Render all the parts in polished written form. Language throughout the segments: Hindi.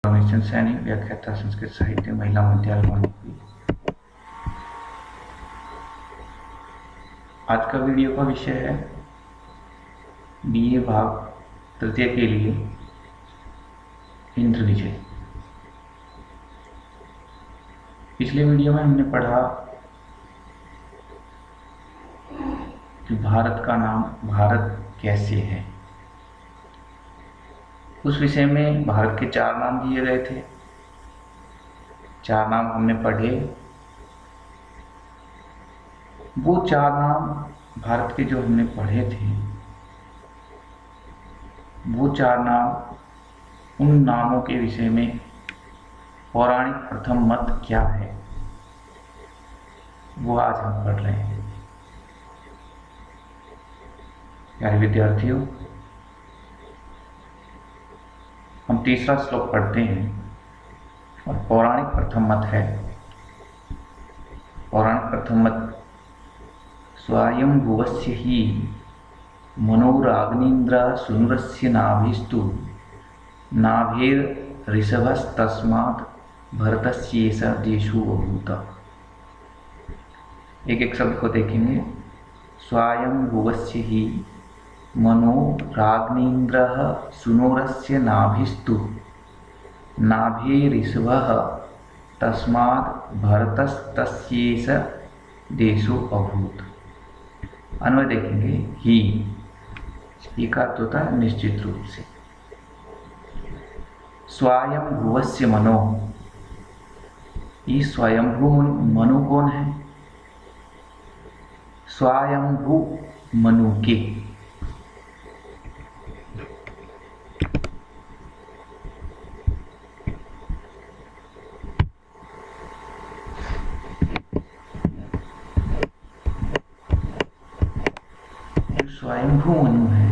परमेश्वर सैनी, व्याख्याता संस्कृत साहित्य, महिला विद्यालय गोरखपुर। आज का वीडियो का विषय है बीए भाग तृतीय के लिए इंद्र विजय। पिछले वीडियो में हमने पढ़ा कि भारत का नाम भारत कैसे है। उस विषय में भारत के 4 नाम दिए गए थे। 4 नाम हमने पढ़े। वो 4 नाम भारत के जो हमने पढ़े थे, वो 4 नाम, उन नामों के विषय में पौराणिक प्रथम मत क्या है, वो आज हम पढ़ रहे हैं। प्यारे विद्यार्थियों, हम तीसरा श्लोक पढ़ते हैं और पौराणिक प्रथम मत है। पौराणिक प्रथम मत स्वयंभुवस्य ही मनोराग्नीन्द्र सुनुरस्य नाभिस्तु नाभिर्ऋषभस्तस्मात् भरतस्येष देशो अभूत। एक एक शब्द को देखेंगे। स्वयंभुवस्य ही मनोराग्नीन्द्रः सुनोरस्य नाभिस्तु नाभिर्ऋषभः तस्मात् भरतस्तस्येष देशो अभूत। अन्वय देखेंगे। ही का अर्थ होता है निश्चित रूप से। स्वयंभुवस्य मनो, ये स्वयंभू मनु कौन है? स्वयंभू मनु के स्वयंभू मनु है,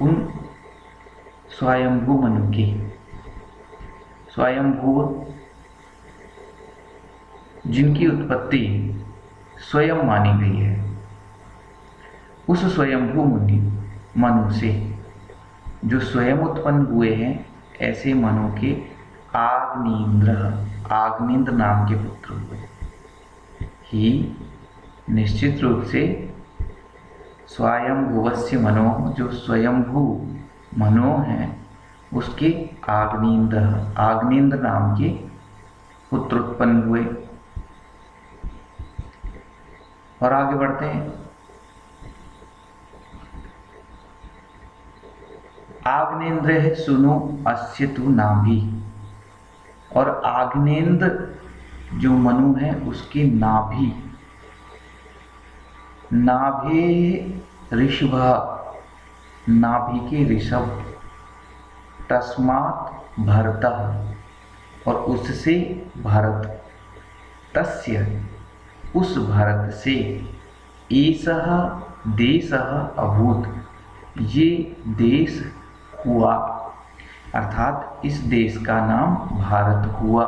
उन स्वयंभू मनु के। स्वयंभू जिनकी उत्पत्ति स्वयं मानी गई है, उस स्वयंभू मनु से जो स्वयं उत्पन्न हुए हैं, ऐसे मनु के आग्नेन्द्र नाम के पुत्र हुए। ही निश्चित रूप से स्वयंभुवस्य मनो, जो स्वयंभू मनो है, उसके आग्नेन्द्र नाम के पुत्र उत्पन्न हुए। और आगे बढ़ते हैं। आग्नेन्द्र सुनो अस्य तु नाभि, और आग्नेन्द्र जो मनु है उसके नाभि, नाभि ऋषभ, नाभि के ऋषभ, तस्मात् भरत, और उससे भारत, तस्य उस भारत से, एषः देशः अभूत, ये देश हुआ, अर्थात इस देश का नाम भारत हुआ।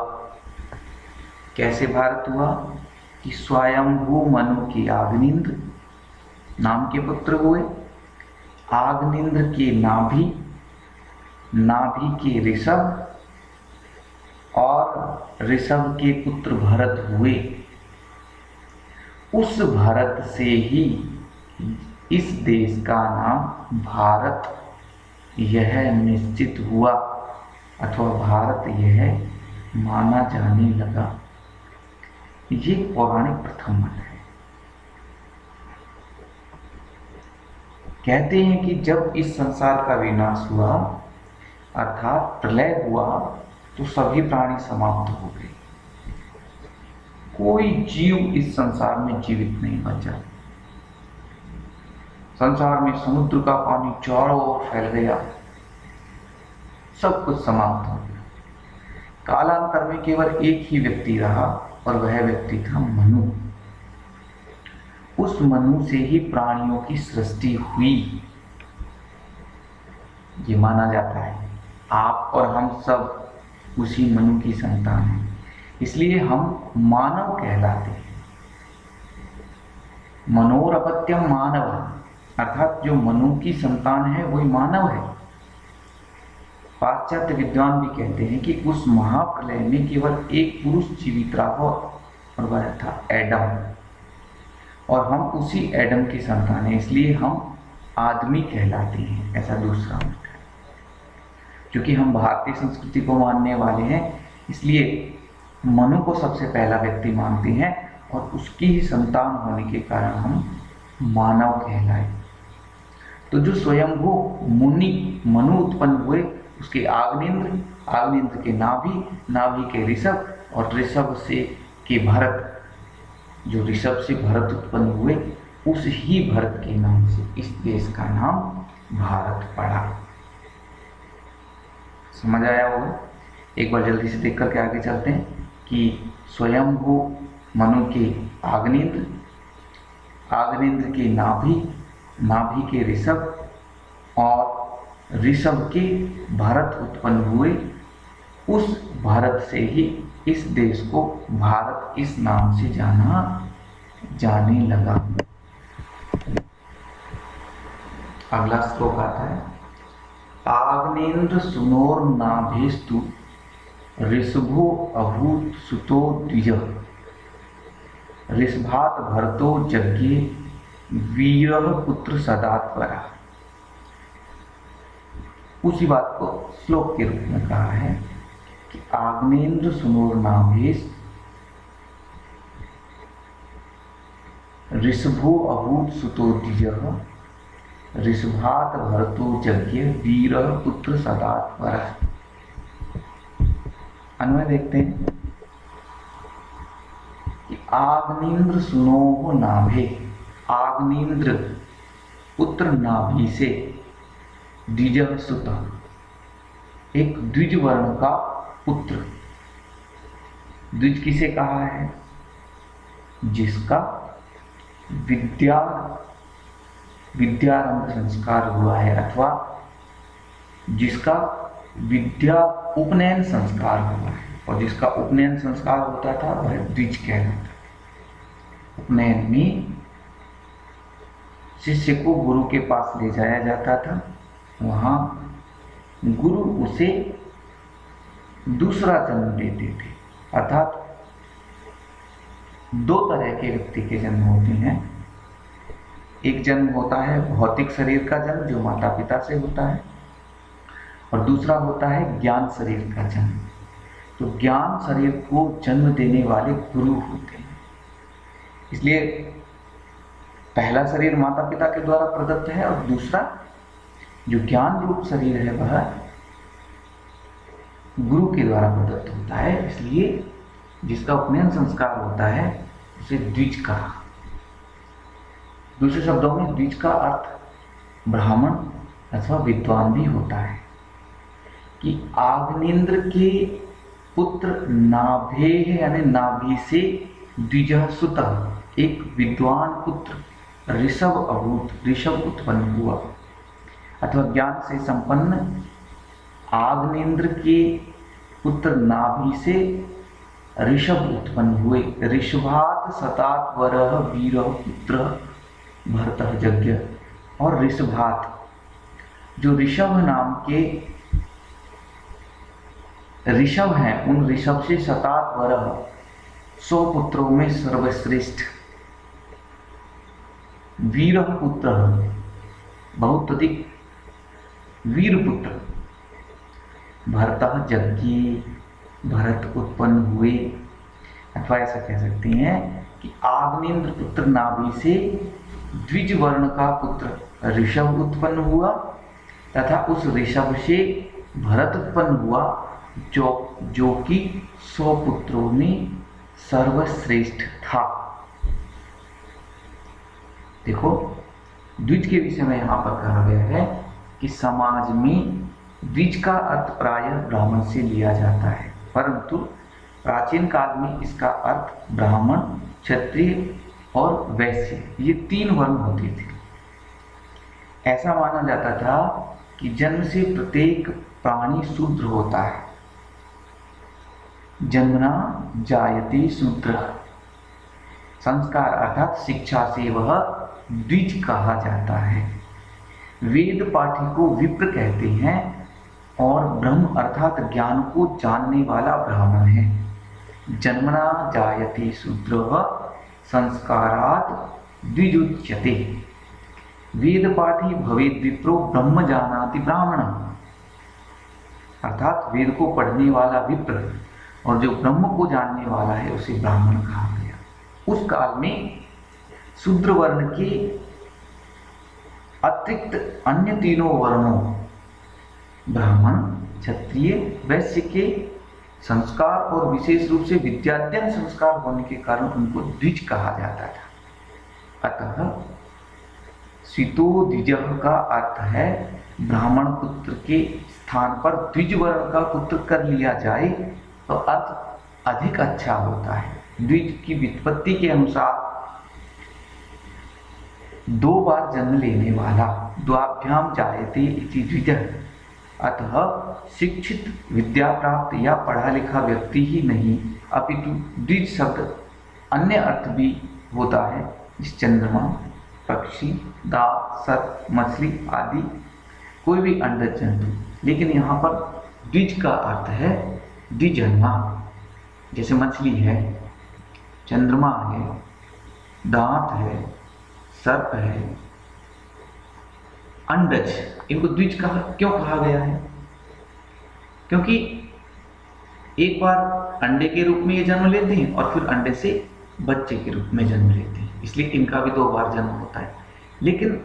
कैसे भारत हुआ? कि स्वयंभू मनु के आग्नेन्द्र नाम के पुत्र हुए, आग्नेन्द्र के नाभि, नाभि के ऋषभ, और ऋषभ के पुत्र भरत हुए। उस भारत से ही इस देश का नाम भारत यह निश्चित हुआ, अथवा भारत यह माना जाने लगा। ये पौराणिक प्रथम मत है। कहते हैं कि जब इस संसार का विनाश हुआ, अर्थात प्रलय हुआ, तो सभी प्राणी समाप्त हो गए। कोई जीव इस संसार में जीवित नहीं बचा। संसार में समुद्र का पानी चारों ओर फैल गया, सब कुछ समाप्त हो गया। कालांतर में केवल एक ही व्यक्ति रहा, और वह व्यक्ति था मनु। उस मनु से ही प्राणियों की सृष्टि हुई, ये माना जाता है। आप और हम सब उसी मनु की संतान हैं, इसलिए हम मानव कहलाते हैं। मनोरपत्यम मानव, अर्थात जो मनु की संतान है वही मानव है। पाश्चात्य विद्वान भी कहते हैं कि उस महाप्रलय में केवल एक पुरुष जीवित रहा और वह था एडम, और हम उसी एडम की संतान हैं, इसलिए हम आदमी कहलाते हैं। ऐसा दूसरा मत है। क्योंकि हम भारतीय संस्कृति को मानने वाले हैं, इसलिए मनु को सबसे पहला व्यक्ति मानते हैं और उसकी ही संतान होने के कारण हम मानव कहलाए। तो जो स्वयंभू मुनि मनु उत्पन्न हुए, उसके आग्नेन्द्र के नाभि के ऋषभ, और ऋषभ से के भरत, जो ऋषभ से भरत उत्पन्न हुए, उस ही भरत के नाम से इस देश का नाम भारत पड़ा। समझ आया होगा? एक बार जल्दी से देख करके आगे चलते हैं कि स्वयंभू मनु के आग्नेन्द्र के नाभि के ऋषभ, और ऋषभ के भरत उत्पन्न हुए। उस भरत से ही इस देश को भारत इस नाम से जाने लगा। अगला श्लोक आता है, आग्नेन्द्र सुनोर नाभेस्तु ऋषभो अभूत सुतो द्विजः, ऋषभात भरतो यज्ञे वीरः पुत्र सदात्वरा। उसी बात को श्लोक के रूप में कहा है कि आग्नेन्द्र सुनोर नाभेस ऋषभो अभूत सुतो द्विजः, ऋषभात भरतो यज्ञे वीरः पुत्र सदात्वरा। अन्वय देखते हैं कि आग्नेन्द्र सुनोह नाभे, आग्नेन्द्र पुत्र नाभि से, द्विज सुत, एक द्विज वर्ण का पुत्र। द्विज किसे कहा है? जिसका विद्यारंभ संस्कार हुआ है, अथवा जिसका विद्या उपनयन संस्कार हुआ है, और जिसका उपनयन संस्कार होता था वह द्विज कहलाता था। उपनयन में शिष्य को गुरु के पास ले जाया जाता था, वहां गुरु उसे दूसरा जन्म देते थे। अर्थात दो तरह के व्यक्ति के जन्म होते हैं। एक जन्म होता है भौतिक शरीर का जन्म, जो माता पिता से होता है, और दूसरा होता है ज्ञान शरीर का जन्म। तो ज्ञान शरीर को जन्म देने वाले गुरु होते हैं। इसलिए पहला शरीर माता पिता के द्वारा प्रदत्त है, और दूसरा जो ज्ञान रूप शरीर है वह गुरु के द्वारा प्रदत्त होता है। इसलिए जिसका उपनयन संस्कार होता है उसे द्विज कहा। दूसरे शब्दों में द्विज का अर्थ ब्राह्मण अथवा विद्वान भी होता है। कि आग्नेन्द्र के पुत्र नाभे यानी नाभि से द्विज सुत, एक विद्वान पुत्र ऋषभ अभूत, ऋषभ उत्पन्न हुआ, अथवा ज्ञान से संपन्न आग्नेन्द्र के पुत्र नाभि से ऋषभ उत्पन्न हुए। ऋषभात शतात्वरः वीरः पुत्र भरतः यज्ञ। और ऋषभात, जो ऋषभ नाम के ऋषभ हैं, उन ऋषभ से शतात्वरः 100 पुत्रों में सर्वश्रेष्ठ वीरः पुत्र, बहुत अधिक वीर पुत्र भरतः यज्ञ, भरत उत्पन्न हुए। अथवा ऐसा कह सकते हैं कि आग्नेन्द्र पुत्र नाभि से द्विज वर्ण का पुत्र ऋषभ उत्पन्न हुआ, तथा उस ऋषभ से भरत उत्पन्न हुआ, जो कि 100 पुत्रों में सर्वश्रेष्ठ था। देखो, द्विज के विषय में यहाँ पर कहा गया है कि समाज में द्विज का अर्थ प्रायः ब्राह्मण से लिया जाता है, परंतु प्राचीन काल में इसका अर्थ ब्राह्मण, क्षत्रिय और वैश्य, ये 3 वर्ण होते थे। ऐसा माना जाता था कि जन्म से प्रत्येक प्राणी शूद्र होता है। जन्मना जायते शूद्र, संस्कार अर्थात शिक्षा से वह द्विज कहा जाता है। वेद पाठी को विप्र कहते हैं, और ब्रह्म अर्थात ज्ञान को जानने वाला ब्राह्मण है। जन्मना जायते शूद्रः संस्कारात् द्विजुच्यते। वेदपाठी भवेद विप्रो ब्रह्म जानाति ब्राह्मण। अर्थात वेद को पढ़ने वाला विप्र और जो ब्रह्म को जानने वाला है उसे ब्राह्मण कहा गया। उस काल में शूद्र वर्ण के अतिरिक्त अन्य तीनों वर्णों ब्राह्मण, क्षत्रिय, वैश्य के संस्कार और विशेष रूप से विद्याध्ययन संस्कार होने के कारण उनको द्विज कहा जाता था। अतः स्वितो द्विजः का अर्थ है ब्राह्मण पुत्र के स्थान पर द्विज वर्ण का पुत्र कर लिया जाए तो अर्थ अधिक अच्छा होता है। द्विज की व्युत्पत्ति के अनुसार दो बार जन्म लेने वाला, द्वाभ्याम जायते इति द्विजः। अतः शिक्षित, विद्या प्राप्त या पढ़ा लिखा व्यक्ति ही नहीं अपितु द्विज शब्द अन्य अर्थ भी होता है, जिस चंद्रमा, पक्षी, दाव, सर्प, मछली आदि कोई भी अंडज जंतु। लेकिन यहाँ पर द्विज का अर्थ है द्विजन्मा। जैसे मछली है, चंद्रमा है, दांत है, सर्प है, अंडज, इनको द्विज क्यों कहा गया है? क्योंकि एक बार अंडे के रूप में ये जन्म लेते हैं और फिर अंडे से बच्चे के रूप में जन्म लेते हैं, इसलिए इनका भी दो बार जन्म होता है। लेकिन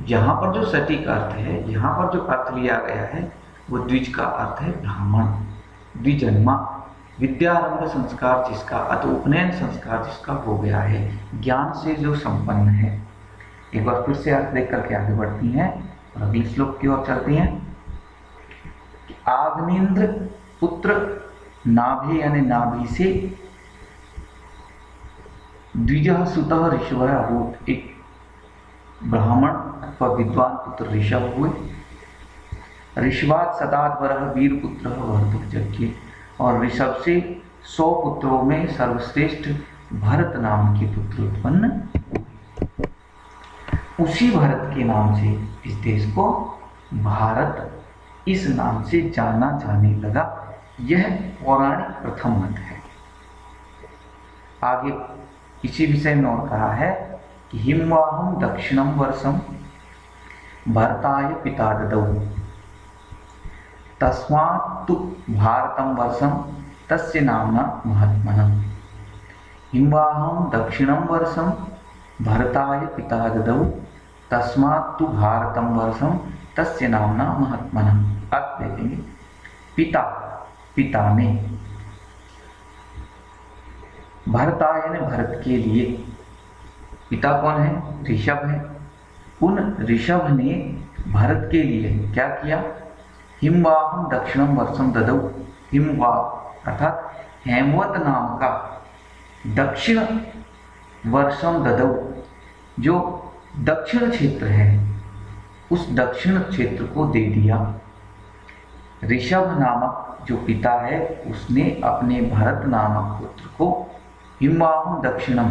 यहाँ पर जो सटीक अर्थ है, यहाँ पर जो अर्थ लिया गया है वो द्विज का अर्थ है ब्राह्मण, द्विजन्मा, विद्यारंभ संस्कार जिसका अथवा उपनयन संस्कार जिसका हो गया है, ज्ञान से जो संपन्न है। एक बार फिर से अर्थ देख करके आगे बढ़ती हैं और अगले श्लोक की ओर चलती हैं। आग्नेन्द्र पुत्र नाभि यानी नाभि से द्विजः सुतः ऋषभः अभूत्। एक ब्राह्मण अथवा विद्वान पुत्र ऋषभ हुए। ऋषभात् शताद्वरः वीरपुत्रः भरतः जज्ञे। और ऋषभ से 100 पुत्रों में सर्वश्रेष्ठ भरत नाम के पुत्र उत्पन्न हुए। उसी भरत के नाम से इस देश को भारत इस नाम से जाना जाने लगा। यह पौराणिक प्रथम मत है। आगे इसी विषय में और कहा है कि हिमवाहम दक्षिणम वर्षम भरताय पिता ददौ तस्मात् भारतम वर्षम तस्य नाम्ना महात्मनः। हिमवाहम दक्षिणम वर्षम भरताय पिता ददौ तस्मात् भारतम वर्षम तस्य नाम्ना महात्मनः। अर्थ देखेंगे, पिता, पिता ने, भरताय यानी भरत के लिए, पिता कौन है? ऋषभ है। उन ऋषभ ने भरत के लिए क्या किया? हिमवाहम दक्षिणम वर्षम ददौ। हिमवाह अर्थात हेमवत नाम का दक्षिण वर्षम ददौ, जो दक्षिण क्षेत्र है उस दक्षिण क्षेत्र को दे दिया। ऋषभ नामक जो पिता है उसने अपने भरत नामक पुत्र को हिमवाहम दक्षिणम,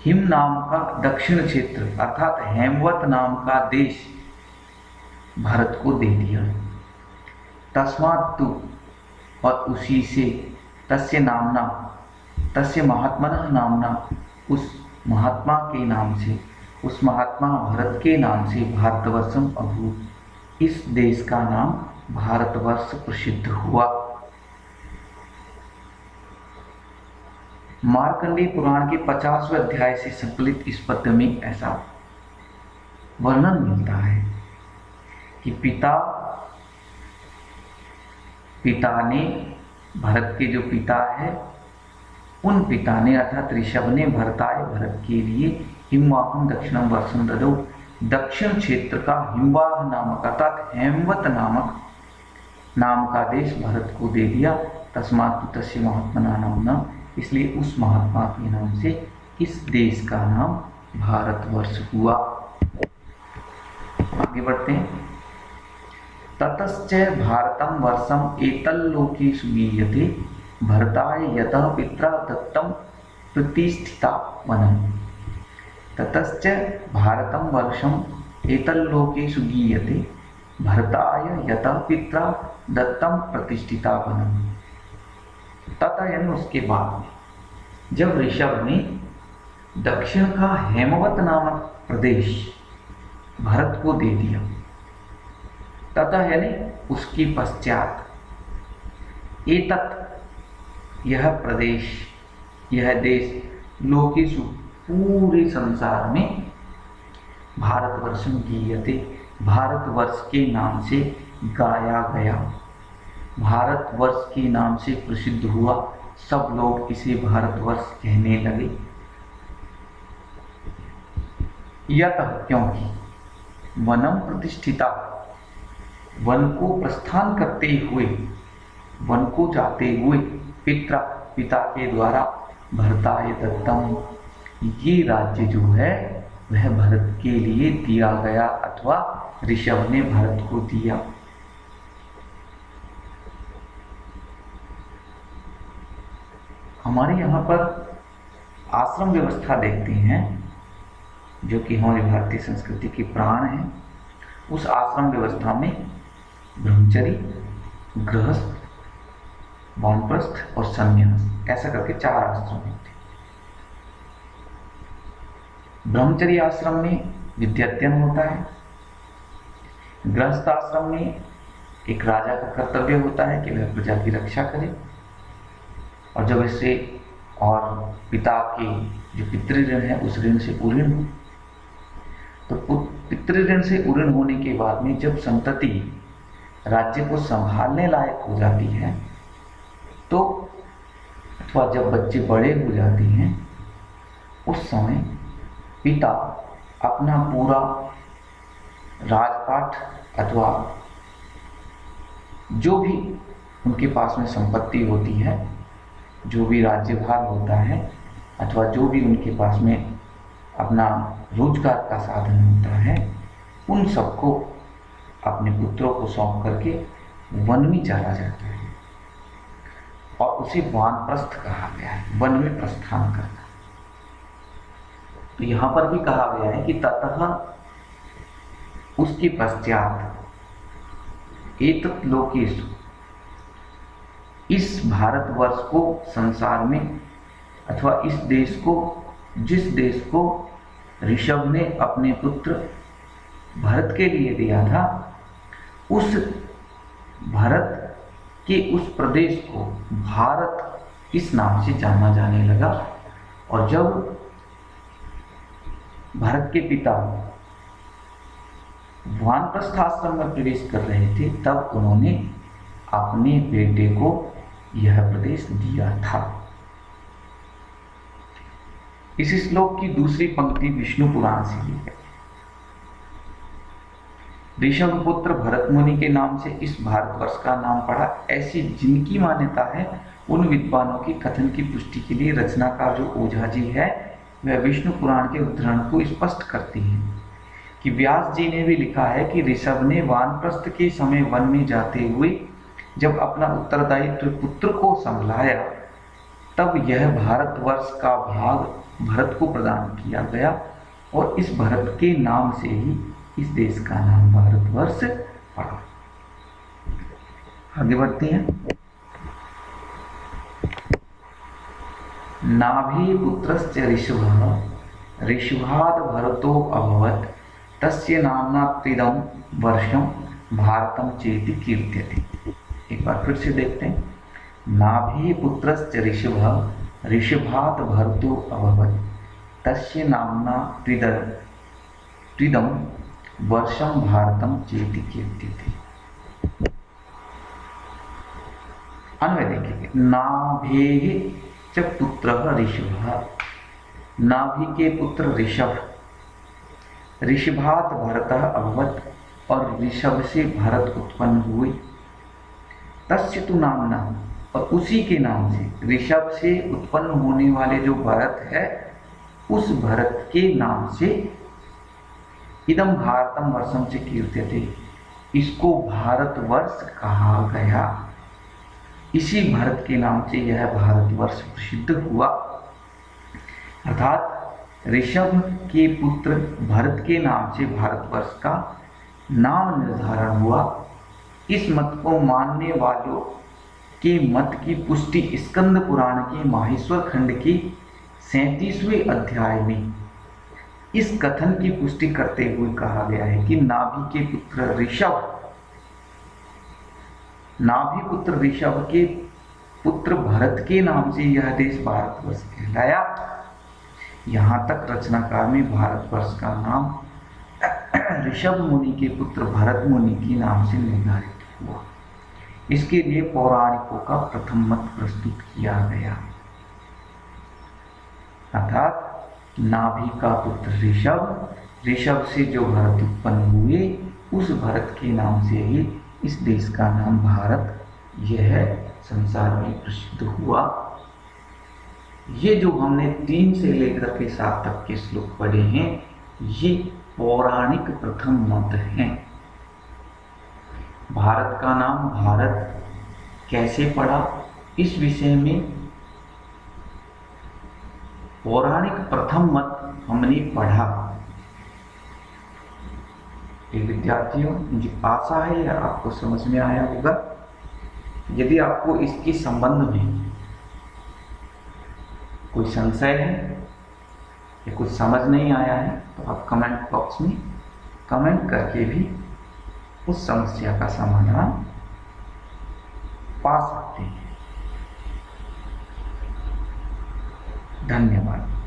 हिम नाम का दक्षिण क्षेत्र अर्थात हेमवत नाम का देश भारत को दे दिया। तस्मात्, और उसी से, तस्य नामना, तस्य महात्मनः नामना, उस महात्मा के नाम से, उस महात्मा भरत के नाम से भारतवर्षम अभूत्, इस देश का नाम भारतवर्ष प्रसिद्ध हुआ। मार्कंडेय पुराण के 50वें अध्याय से संकलित इस पद्य में ऐसा वर्णन मिलता है कि पिता ने, भरत के जो पिता है उन पिता ने अर्थात ऋषभ ने भरताय, भरत के लिए हिमवाहम दक्षिणम वर्षम ददौ, दक्षिण क्षेत्र का हिमवाह नामक अर्थात हेमवत नामक नाम का देश भरत को दे दिया। तस्मात् तस्य महात्मना नाम्ना, इसलिए उस महात्मा के नाम से इस देश का नाम भारतवर्ष हुआ। आगे बढ़ते हैं। ततश्च भारतम वर्षम एतल्लोके सुगीयते भरताय यतः पित्रा दत्तम प्रतिष्ठिता वनम। ततश्च भारतम वर्षम एतल्लोके सुगीयते, भरताय यतः पित्रा दत्तम प्रतिष्ठिता वनम। तथा यानी उसके बाद में जब ऋषभ ने दक्षिण का हेमवत नामक प्रदेश भरत को दे दिया, तथा यानी उसके पश्चात एतत् यह प्रदेश, यह देश लोकेषु पूरे संसार में भारतवर्षम गीयते, भारतवर्ष के नाम से गाया गया, भारतवर्ष के नाम से प्रसिद्ध हुआ, सब लोग इसे भारतवर्ष कहने लगे। यतः क्योंकि वनम प्रतिष्ठिता, वन को प्रस्थान करते हुए, वन को जाते हुए पिता के द्वारा भरताय दत्तम, ये राज्य जो है वह भरत के लिए दिया गया अथवा ऋषभ ने भरत को दिया। हमारे यहाँ पर आश्रम व्यवस्था देखते हैं जो कि हमारी भारतीय संस्कृति की प्राण है। उस आश्रम व्यवस्था में ब्रह्मचरी, गृहस्थ, वानप्रस्थ और संन्यास, ऐसा करके 4 आश्रम होते हैं। ब्रह्मचर्य आश्रम में विद्याध्ययन होता है, गृहस्थ आश्रम में एक राजा का कर्तव्य होता है कि वह प्रजा की रक्षा करे, और जब इससे और पिता के जो पितृऋण है उस ऋण से उऋण हो, तो पितृऋण से उऋण होने के बाद में जब संतति राज्य को संभालने लायक हो जाती है, तो अथवा जब बच्चे बड़े हो जाते हैं, उस समय पिता अपना पूरा राजपाट अथवा जो भी उनके पास में संपत्ति होती है, जो भी राज्यभार होता है, अथवा जो भी उनके पास में अपना रोजगार का साधन होता है, उन सबको अपने पुत्रों को सौंप करके वन में चला जाता है, और उसे वानप्रस्थ कहा गया है, वन में प्रस्थान करना। तो यहाँ पर भी कहा गया है कि ततः उसके पश्चात एतत् लोकेषु, इस भारतवर्ष को संसार में अथवा इस देश को, जिस देश को ऋषभ ने अपने पुत्र भरत के लिए दिया था, उस भरत के उस प्रदेश को भारत इस नाम से जाना जाने लगा। और जब भरत के पिता वानप्रस्थ आश्रम में प्रवेश कर रहे थे, तब उन्होंने अपने बेटे को यह प्रदेश दिया था। इस श्लोक की दूसरी पंक्ति विष्णु पुराण से ली है। ऋषभ पुत्र भरत मुनि के नाम से इस भारतवर्ष का नाम पड़ा, ऐसी जिनकी मान्यता है, उन विद्वानों की कथन की पुष्टि के लिए रचनाकार जो ओझा जी है, वह विष्णु पुराण के उद्धरण को स्पष्ट करती हैं कि व्यास जी ने भी लिखा है कि ऋषभ ने वानप्रस्थ के समय वन में जाते हुए जब अपना उत्तरदायित्व पुत्र को संभलाया, तब यह भारतवर्ष का भाग भरत को प्रदान किया गया, और इस भरत के नाम से ही इस देश का नाम भारतवर्ष पड़ा। आगे बढ़ते हैं। नाभि पुत्रश्च ऋषभः ऋषभाद भरतो अभवत् तस्य नाम्ना त्रिदं वर्षं भारतम चेति कीर्त्यते। एक बार फिर से देखते हैं। नाभि पुत्रश्च ऋषभः ऋषभाद भरतो अभवत् तस्य नाम्ना त्रिदं वर्षं भारतम चेति कीर्त्यते। अन्वय देखेंगे। नाभेः च पुत्रः ऋषभः, नाभि के पुत्र ऋषभ, ऋषभात भरतः अभवत्, और ऋषभ से भरत उत्पन्न हुए। तस्य तु नामना, और उसी के नाम से, ऋषभ से उत्पन्न होने वाले जो भरत है, उस भरत के नाम से इदम भारतम वर्षम से कीर्त्यते, इसको भारतवर्ष कहा गया। इसी भरत के नाम से यह भारतवर्ष प्रसिद्ध हुआ। अर्थात ऋषभ के पुत्र भरत के नाम से भारतवर्ष का नाम निर्धारण हुआ। इस मत को मानने वालों के मत की पुष्टि स्कंद पुराण के माहेश्वर खंड के 37वें अध्याय में इस कथन की पुष्टि करते हुए कहा गया है कि नाभि पुत्र ऋषभ के पुत्र भरत के नाम से यह देश भारतवर्ष कहलाया। यहाँ तक रचनाकार ने भारतवर्ष का नाम ऋषभ मुनि के पुत्र भरत मुनि के नाम से निर्धारित हुआ। इसके लिए पौराणिकों का प्रथम मत प्रस्तुत किया गया, अर्थात नाभि का पुत्र ऋषभ, ऋषभ से जो भरत उत्पन्न हुए उस भरत के नाम से ही इस देश का नाम भारत यह संसार में प्रसिद्ध हुआ। ये जो हमने 3 से लेकर के 7 तक के श्लोक पढ़े हैं, ये पौराणिक प्रथम मत हैं। भारत का नाम भारत कैसे पड़ा, इस विषय में पौराणिक प्रथम मत हमने पढ़ा। विद्यार्थियों, मुझे आशा है यह आपको समझ में आया होगा। यदि आपको इसके संबंध में कोई संशय है या कुछ समझ नहीं आया है तो आप कमेंट बॉक्स में कमेंट करके भी उस समस्या का समाधान पा सकते हैं। धन्यवाद।